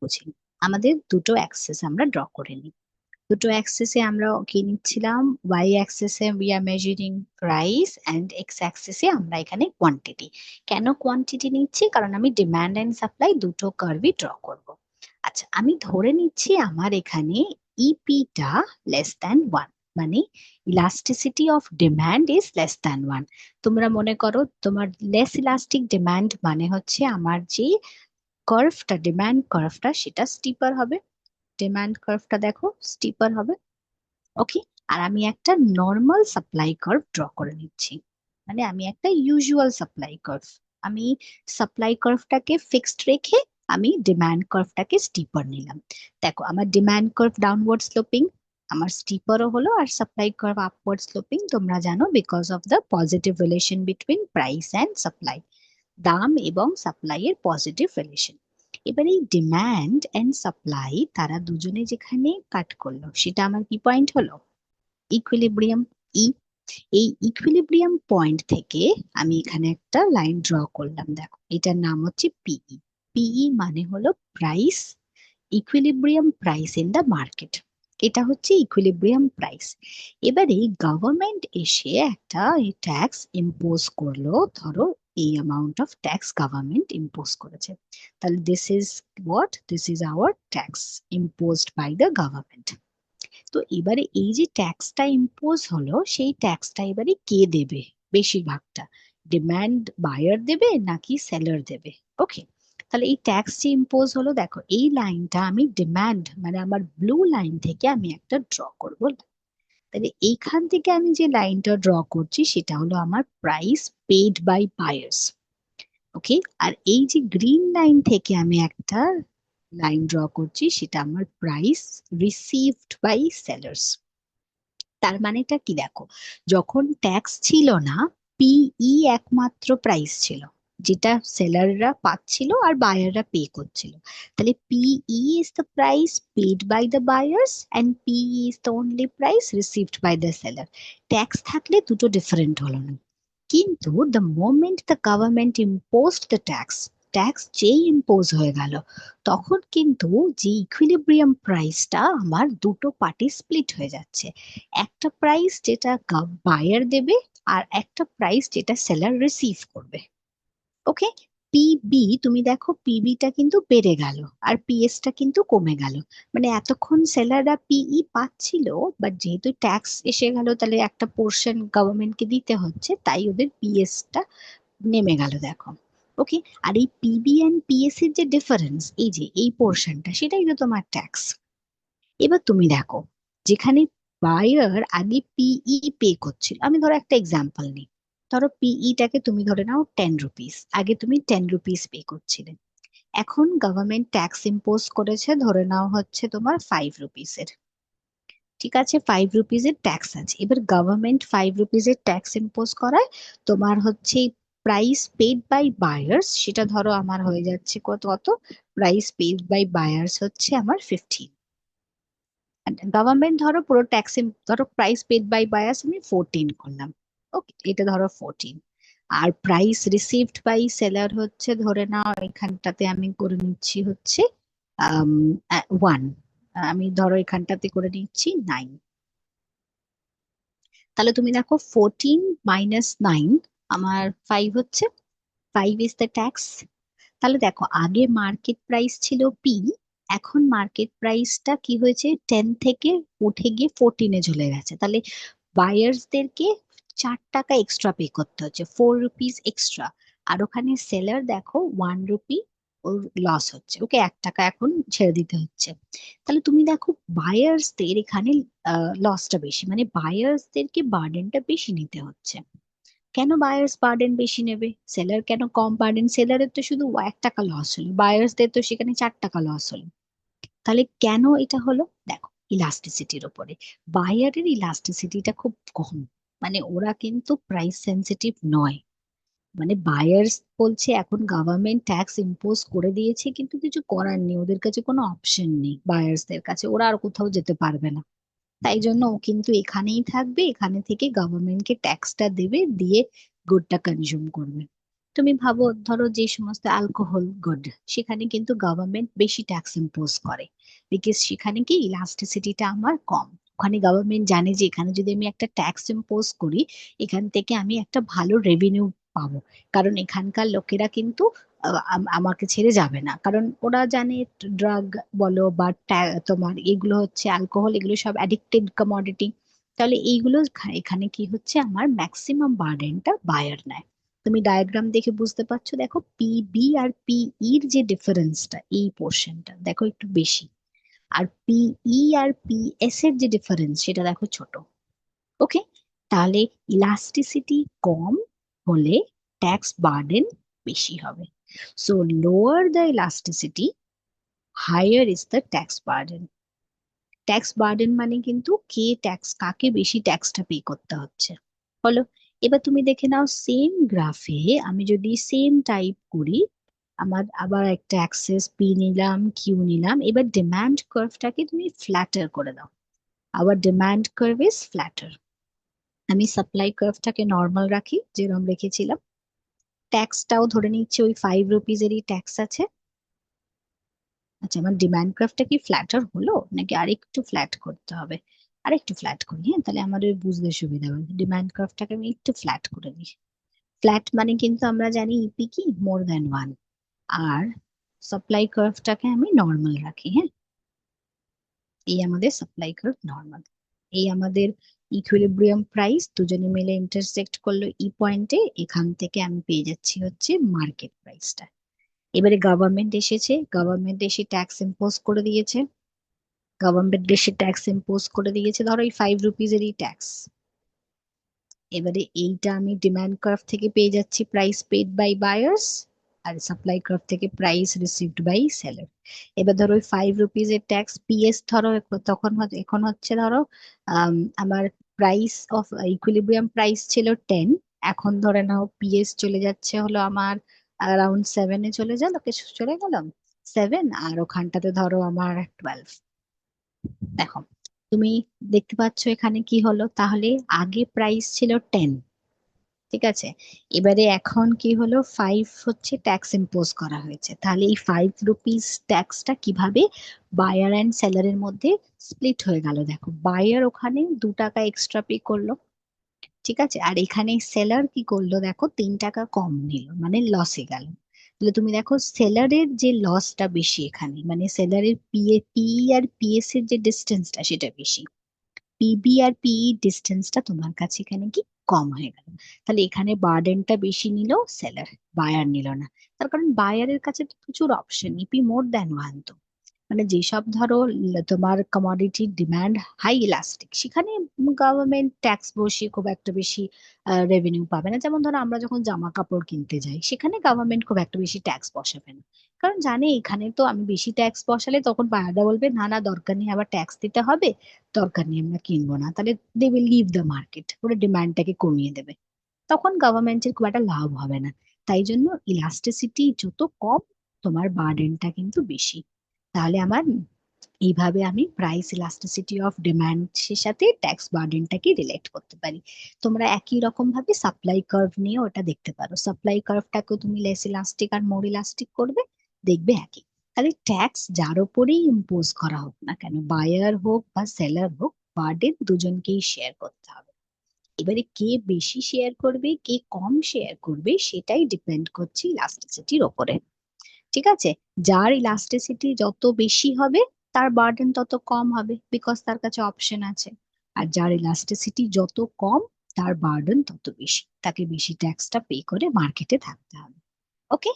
বুঝি। আমাদের দুটো অ্যাক্সেস আমরা ড্র করে নিই। দুটো অ্যাক্সেসে আমরা কি নিচ্ছিলাম, ওয়াই অ্যাক্সেসে we are measuring price and X অ্যাক্সেসে আমরা এখানে কোয়ান্টিটি। কেন কোয়ান্টিটি নিচ্ছি? কারণ আমি ডিমান্ড অ্যান্ড সাপ্লাই দুটো কার্ভই ড্র করব। আচ্ছা, আমি ধরে নিচ্ছি আমার এখানে ইপিটা লেস দ্যান ওয়ান, মানে elasticity of demand is less than one. তোমরা মনে করো তোমার লেস ইলাস্টিক ডিমান্ড মানে হচ্ছে আমার যে কার্ভটা, ডিমান্ড কার্ভটা সেটা স্টিপার হবে। ডিমান্ড কার্ভটা দেখো স্টিপার হবে। ওকে। আর আমি একটা নর্মাল সাপ্লাই কার্ভ ড্র করে নিচ্ছি, মানে আমি একটা ইউজুয়াল সাপ্লাই কার্ভ, আমি সাপ্লাই কার্ভটাকে ফিক্সড রেখে আমি ডিমান্ড কার্ভটাকে স্টিপার নিলাম। দেখো আমার ডিমান্ড কার্ভ ডাউনওয়ার্ড স্লোপিং, আমার স্টিপারও হলো, আর সাপ্লাই কার্ভ আপওয়ার্ড স্লোপিং। তোমরা জানো because of the positive relation between price and supply, দাম এবং সাপ্লাই এর পজিটিভ রিলেশন। এবার এই ডিমান্ড এন্ড সাপ্লাই তারা দুজনে যেখানে কাট করলো সেটা আমার কি পয়েন্ট হলো? ইকুইলিব্রিয়াম। ই, এই ইকুইলিব্রিয়াম পয়েন্ট থেকে আমি এখানে একটা লাইন ড্র করলাম, দেখো এটার নাম হচ্ছে পিই। পিই মানে হলো price, equilibrium price in the market. এটা হচ্ছে ইকুইলিব্রিয়াম প্রাইস। এবারে গভর্নমেন্ট এসে একটা ট্যাক্স ইম্পোজ করলো, ধরো এই amount of tax government impose করেছে। তাহলে this is what, this is our tax imposed by the government. তো এবারে এই যে ট্যাক্সটা ইম্পোজ হলো, সেই ট্যাক্সটা এবারে কে দেবে? বেশিরভাগটা ডিমান্ড বায়ার দেবে নাকি সেলার দেবে? ওকে। তাহলে এই ট্যাক্স যে ইম্পোজ হলো, দেখো এই লাইনটা আমি ডিমান্ড মানে আমার ব্লু লাইন থেকে আমি একটা ড্র করব। তাহলে এইখান থেকে আমি যে লাইনটা ড্র করছি সেটা হলো আমার প্রাইস পেড বাই বায়ার্স। ওকে। আর এই যে গ্রিন লাইন থেকে আমি একটা লাইন ড্র করছি সেটা আমার প্রাইস রিসিভড বাই সেলার্স। তার মানেটা কি দেখো, যখন ট্যাক্স ছিল না, পিই একমাত্র প্রাইস ছিল যেটা সেলাররা পাচ্ছিল আর বায়াররা পে করছিল। তাহলে PE is the price paid by the buyers and PE is the only price received by the seller. Tax থাকলে দুটো ডিফারেন্ট হলো না। কিন্তু the moment the government imposed the tax, tax যেই ইম্পোজ হয়ে গেল, তখন কিন্তু যে ইকুইলিব্রিয়াম প্রাইসটা আমার দুটো পার্টি স্প্লিট হয়ে যাচ্ছে। একটা প্রাইস যেটা বায়ার দেবে আর একটা প্রাইস যেটা সেলার রিসিভ করবে। ওকে। পিবি তুমি দেখো পিবিটা কিন্তু বেড়ে গেল আর পিএসটা কিন্তু কমে গেল। মানে এতক্ষণ সেলাররা পিই পাচ্ছিল, বাট যেহেতু ট্যাক্স এসে গেল তাহলে একটা পোর্শন গভর্নমেন্টকে দিতে হচ্ছে, তাই ওদের পিএসটা নেমে গেল দেখো। ওকে। আর এই পিবি এন্ড পিএস এর যে ডিফারেন্স, এই যে এই পোর্শনটা, সেটাই তো তোমার ট্যাক্স। এবার তুমি দেখো, যেখানে বায়ার আগে পিই পে করছিল, আমি ধরো একটা এক্সাম্পল নিই, ধরো পিইটাকে তুমি ধরে নাও 10 রুপিস, আগে তুমি 10 রুপিস পে করছিলে, এখন গভর্নমেন্ট ট্যাক্স ইম্পোজ করেছে ধরে নাও হচ্ছে তোমার 5 রুপিসের। ঠিক আছে, 5 রুপিসের ট্যাক্স আছে। এবার গভর্নমেন্ট 5 রুপিসের ট্যাক্স ইম্পোজ করায় তোমার হচ্ছে প্রাইস পেড বাই বায়ার্স, সেটা ধরো আমার হয়ে যাচ্ছে কত কত, প্রাইস পেড বাই বায়ার্স হচ্ছে আমার 15। গভর্নমেন্ট ধরো পুরো ট্যাক্স, ধরো প্রাইস পেড বাই বায়ার্স আমি 14 করলাম। ওকে, এটা ধরো 14। আর প্রাইস রিসিভড বাই সেলার হচ্ছে ধরে নাও এখানটাতে আমি করে নিচ্ছি হচ্ছে 1, আমি ধরো এখানটাতে করে নিচ্ছি 9। তাহলে তুমি দেখো 14 - 9 আমার 5 হচ্ছে, 5 ইজ দ্য ট্যাক্স। তাহলে দেখো আগে মার্কেট প্রাইস ছিল পি, এখন মার্কেট প্রাইসটা কি হয়েছে, 10 থেকে উঠে গিয়ে 14-এ চলে গেছে। তাহলে বায়ার্সদেরকে 4 টাকা এক্সট্রা পে করতে হচ্ছে, 4 রুপিস এক্সট্রা। আর ওখানে সেলার দেখো 1 রুপি ওর লস হচ্ছে, ওকে 1 টাকা এখন ছেড়ে দিতে হচ্ছে। তাহলে তুমি দেখো বায়ার্সদের এখানে লসটা বেশি, মানে বায়ার্সদেরকে বার্ডেনটা বেশি নিতে হচ্ছে। কেন বায়ার্স বার্ডেন বেশি নেবে, সেলার কেন কম বার্ডেন? সেলারের তো শুধু 1 টাকা লস হলো, বায়ার্সদের তো সেখানে 4 টাকা লস হলো। তাহলে কেন এটা হলো? দেখো ইলাস্টিসিটির উপরে, বায়ারের ইলাস্টিসিটিটা খুব কম, মানে ওরা কিন্তু প্রাইস সেনসিটিভ নয়। মানে বায়ার্স বলছে এখন গভর্নমেন্ট ট্যাক্স ইম্পোজ করে দিয়েছে কিন্তু কিছু করার নেই, ওদের কাছে কোনো অপশন নেই, বায়ার্সদের কাছে ওরা আর কোথাও যেতে পারবে না। তাই জন্য ও কিন্তু এখানেই থাকবে, এখানে থেকে গভর্নমেন্টকে ট্যাক্সটা দেবে, দিয়ে গুডটা কনজিউম করবে। তুমি ভাবো ধরো যে সমস্ত অ্যালকোহল গুড, সেখানে কিন্তু গভর্নমেন্ট বেশি ট্যাক্স ইম্পোজ করে, বিকজ সেখানে কি ইলাস্টিসিটিটা আমার কম। ওখানে গভর্নমেন্ট জানে যে এখানে যদি আমি একটা ট্যাক্স ইম্পোজ করি, এখান থেকে আমি একটা ভালো রেভিনিউ পাবো, কারণ এখানকার লোকেরা কিন্তু আমাকে ছেড়ে যাবে না, কারণ ওরা জানে ড্রাগ বলো বা তোমার এগুলো হচ্ছে অ্যালকোহল, এগুলো সব অ্যাডিক্টেড কমোডিটি। তাহলে এইগুলো এখানে কি হচ্ছে, আমার ম্যাক্সিমাম বার্ডেনটা বায়ার নেয়। তুমি ডায়াগ্রাম দেখে বুঝতে পারছো, দেখো পিবি আর পিইর যে ডিফারেন্সটা, এই পোর্শনটা দেখো একটু বেশি, আর পিই আর পিএস এর যে ডিফারেন্স সেটা দেখো ছোট। ওকে, তাহলে ইলাস্টিসিটি কম হলে ট্যাক্স বার্ডেন বেশি হবে। So lower the elasticity, higher is the tax burden. Tax burden মানে কিন্তু কে ট্যাক্স, কাকে বেশি ট্যাক্সটা পে করতে হচ্ছে। বলো, এবার তুমি দেখে নাও সেম গ্রাফে আমি যদি সেম টাইপ করি, আমার আবার একটা অ্যাক্সেস পি নিলাম, কিউ নিলাম, এবার ডিমান্ড কার্ভটাকে তুমি ফ্ল্যাটার করে দাও। আবার ডিমান্ড কার্ভ ইজ ফ্ল্যাটার। আমি সাপ্লাই কার্ভটাকে নর্মাল রাখি যেরকম রেখেছিলাম, ট্যাক্সটাও ধরে নিচ্ছি ওই 5 রুপিজেরই ট্যাক্স আছে। আচ্ছা, আমার ডিমান্ড গ্রাফটা কি ফ্ল্যাটার হলো নাকি আরেকটু ফ্ল্যাট করতে হবে? আরেকটু ফ্ল্যাট করি, হ্যাঁ, তাহলে আমাদের বুঝতে সুবিধা হবে। ডিমান্ড গ্রাফটাকে আমি একটু ফ্ল্যাট করে দিই। ফ্ল্যাট মানে কিন্তু আমরা জানি ইপি কি মোর দ্যান ওয়ান। আর সাপ্লাই কার্ভটাকে আমি নর্মাল রাখি, হ্যাঁ, এই আমাদের সাপ্লাই কার্ভ নর্মাল। এই আমাদের ইকুইলিব্রিয়াম প্রাইস দুজনে মিলে ইন্টারসেক্ট করলো ই পয়েন্টে, এখান থেকে আমি পেয়ে যাচ্ছি হচ্ছে মার্কেট প্রাইসটা। এবারে গভর্নমেন্ট এসেছে, গভর্নমেন্ট এসে ট্যাক্স ইম্পোজ করে দিয়েছে। গভর্নমেন্ট বেশি ট্যাক্স ইম্পোজ করে দিয়েছে, ধরো এই 5 রুপিজেরই ট্যাক্স। এবারে এইটা আমি ডিমান্ড কার্ভ থেকে পেয়ে যাচ্ছি প্রাইস পেড বাই বায়ার্স, আর সাপ্লাই কার্ভ থেকে প্রাইস রিসিভড বাই সেলার। এবার ধরো ওই 5 রুপিজের ট্যাক্স পিএস ধরো তখন এখন হচ্ছে ধরো আমার প্রাইস অফ ইকুইলিব্রিয়াম প্রাইস ছিল 10, এখন ধরে নাও পিএস চলে যাচ্ছে হলো আমার অ্যারাউন্ড 7-এ চলে গেল, কিছু চলে গেলাম 7, আর ওখানটাতে ধরো আমার 12। দেখো, তুমি দেখতে পাচ্ছ এখানে কি হলো, তাহলে আগে প্রাইস ছিল 10, ঠিক আছে, এবারে এখন কি হলো 5 হচ্ছে ট্যাক্স ইম্পোজ করা হয়েছে, তাহলে এই 5 রুপিস ট্যাক্সটা কিভাবে বায়ার অ্যান্ড সেলারের মধ্যে স্প্লিট হয়ে গেল। দেখো, বায়ার ওখানে 2 টাকা এক্সট্রা পে করলো, ঠিক আছে, আর এখানে সেলার কি করলো, দেখো 3 টাকা কম নিল, মানে লসে গেল। তাহলে তুমি দেখো সেলারের যে লসটা বেশি এখানে, মানে সেলারের পি আর পিএস এর যে ডিস্টেন্সটা সেটা বেশি, পিবি আর পিই ডিস্টেন্সটা তোমার কাছে এখানে কি কম হয়ে গেল। তাহলে এখানে বার্ডেনটা বেশি নিল সেলার, বায়ার নিল না। তার কারণ বায়ারের কাছে তো প্রচুর option, EP more than one. তো মানে যেসব ধরো তোমার কমোডিটি ডিমান্ড হাই ইলাস্টিক, সেখানে গভর্নমেন্ট ট্যাক্স বসিয়ে খুব একটা বেশি রেভিনিউ পাবে না। যেমন ধরো আমরা যখন জামা কাপড় কিনতে যাই, সেখানে গভর্নমেন্ট খুব একটা বেশি ট্যাক্স বসাবে না, কারণ জানে এখানে তো আমি বেশি ট্যাক্স বসালে তখন বায়াররা বলবে না না দরকার নেই, আবার ট্যাক্স দিতে হবে, দরকার নেই আমরা কিনবো না, তাহলে they will leave the market, ওরা ডিমান্ডটাকে কমিয়ে দেবে, তখন গভর্নমেন্টের খুব একটা লাভ হবে না। তাই জন্য ইলাস্টিসিটি যত কম, তোমার বার্ডেনটা কিন্তু বেশি। তাহলে আমার এইভাবে আমি প্রাইস ইলাস্টিসিটি অফ ডিমান্ড এর সাথে ট্যাক্স বার্ডেনটাকে রিলেট করতে পারি। তোমরা একই রকম ভাবে সাপ্লাই কার্ভ নিয়ে ওটা দেখতে পারো, সাপ্লাই কার্ভটাকেও তুমি লেস ইলাস্টিক আর মোর ইলাস্টিক করবে, দেখবে একই। তাহলে ট্যাক্স যার উপরেই ইম্পোজ করা হোক না কেন, বায়ার হোক বা সেলার হোক, বার্ডেন দুজনকেই শেয়ার করতে হবে। এবারে কে বেশি শেয়ার করবে কে কম শেয়ার করবে সেটাই ডিপেন্ড করছে ইলাস্টিসিটির ওপরে, ঠিক আছে। যার ইলাস্টিসিটি যত বেশি হবে, তার বার্ডেন তত কম হবে, বিকজ তার কাছে অপশন আছে। আর যার ইলাস্টিসিটি যত কম, তার বার্ডেন তত বেশি, তাকে বেশি ট্যাক্সটা পে করে মার্কেটে থাকতে হবে। ওকে।